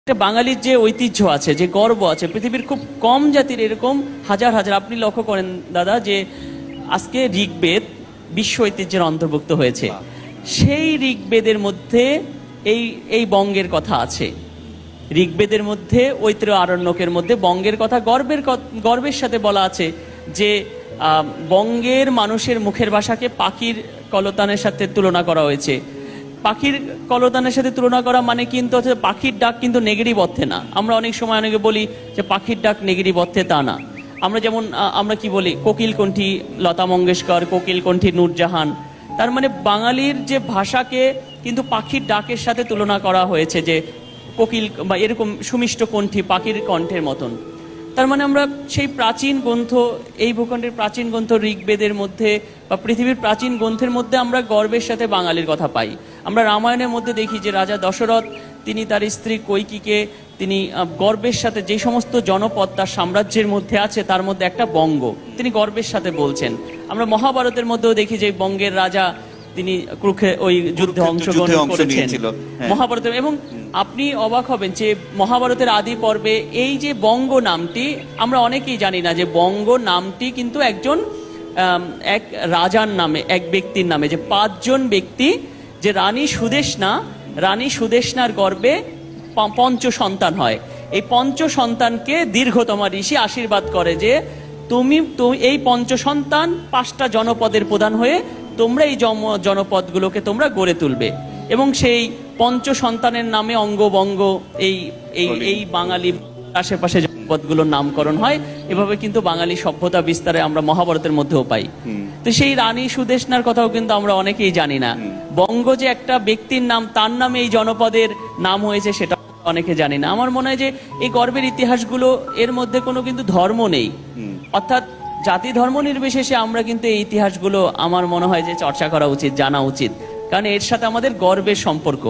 একটা বাঙালির যে ঐতিহ্য আছে, যে গর্ব আছে, পৃথিবীর খুব কম জাতির এরকম হাজার হাজার। আপনি লক্ষ্য করেন দাদা যে আজকে ঋগ্বেদ বিশ্ব ঐতিহ্যের অন্তর্ভুক্ত হয়েছে। সেই ঋগ্বেদের মধ্যে এই এই বঙ্গের কথা আছে। ঋগ্বেদের মধ্যে ঐত্রেয় আরণ্যকের মধ্যে বঙ্গের কথা গর্বের সাথে বলা আছে যে বঙ্গের মানুষের মুখের ভাষাকে পাখির কলতানের সাথে তুলনা করা হয়েছে। পাখির কলতানের সাথে তুলনা করা মানে কিন্তু হচ্ছে পাখির ডাক কিন্তু নেগেটিভ অর্থে না। আমরা অনেক সময় অনেকে বলি যে পাখির ডাক নেগেটিভ অর্থে, তা না। আমরা যেমন আমরা কি বলি কোকিল কণ্ঠী লতা মঙ্গেশকর, কোকিল কণ্ঠী নূরজাহান। তার মানে বাঙালির যে ভাষাকে কিন্তু পাখির ডাকের সাথে তুলনা করা হয়েছে, যে কোকিল বা এরকম সুমিষ্ট কণ্ঠী পাখির কণ্ঠের মতন। তার মানে আমরা সেই প্রাচীন গ্রন্থ, এই ভূখণ্ডের প্রাচীন গ্রন্থ ঋগ্বেদের মধ্যে বা পৃথিবীর প্রাচীন গ্রন্থের মধ্যে আমরা গর্বের সাথে বাঙালির কথা পাই। আমরা রামায়ণের মধ্যে দেখি যে রাজা দশরথ তিনি তার স্ত্রী কৈকিকে তিনি গর্বের সাথে যে সমস্ত জনপদ তার সাম্রাজ্যের মধ্যে আছে তার মধ্যে একটা বঙ্গ তিনি গর্বের সাথে বলছেন। আমরা মহাভারতের মধ্যেও দেখি যে বঙ্গের রাজা তিনি ওই যুদ্ধে অংশগ্রহণ করেছেন মহাভারতে। এবং আপনি অবাক হবেন যে মহাভারতের আদি পর্বে এই যে বঙ্গ নামটি আমরা অনেকেই জানি না যে বঙ্গ নামটি কিন্তু এক রাজার নামে, এক ব্যক্তির নামে, যে 5 জন ব্যক্তি, যে রানী সুদেষ্ণার গর্ভে 5 সন্তান হয়। এই 5 সন্তানকে দীর্ঘতমা ঋষি আশীর্বাদ করে যে তুমি এই 5 সন্তান 5টা জনপদের প্রধান হয়ে তোমরা এই জনপদগুলোকে তোমরা গড়ে তুলবে। এবং সেই 5 সন্তানের নামে অঙ্গবঙ্গ এই বাঙালি আশেপাশে জনপদগুলোর নামকরণ হয়। এভাবে কিন্তু বাঙালি সভ্যতা বিস্তারে আমরা মহাভারতের মধ্যেও পাই। তো সেই রানী সুদেষ্ণার কথাও কিন্তু আমরা অনেকেই জানি না। বঙ্গ যে একটা ব্যক্তির নাম, তার নামে এই জনপদের নাম হয়েছে সেটা অনেকে জানি না। আমার মনে হয় যে এই গর্বের ইতিহাসগুলো এর মধ্যে কোনো কিন্তু ধর্ম নেই, অর্থাৎ জাতি ধর্ম নির্বিশেষে আমরা কিন্তু এই ইতিহাসগুলো আমার মনে হয় যে চর্চা করা উচিত, জানা উচিত, কারণ এর সাথে আমাদের গর্বের সম্পর্ক।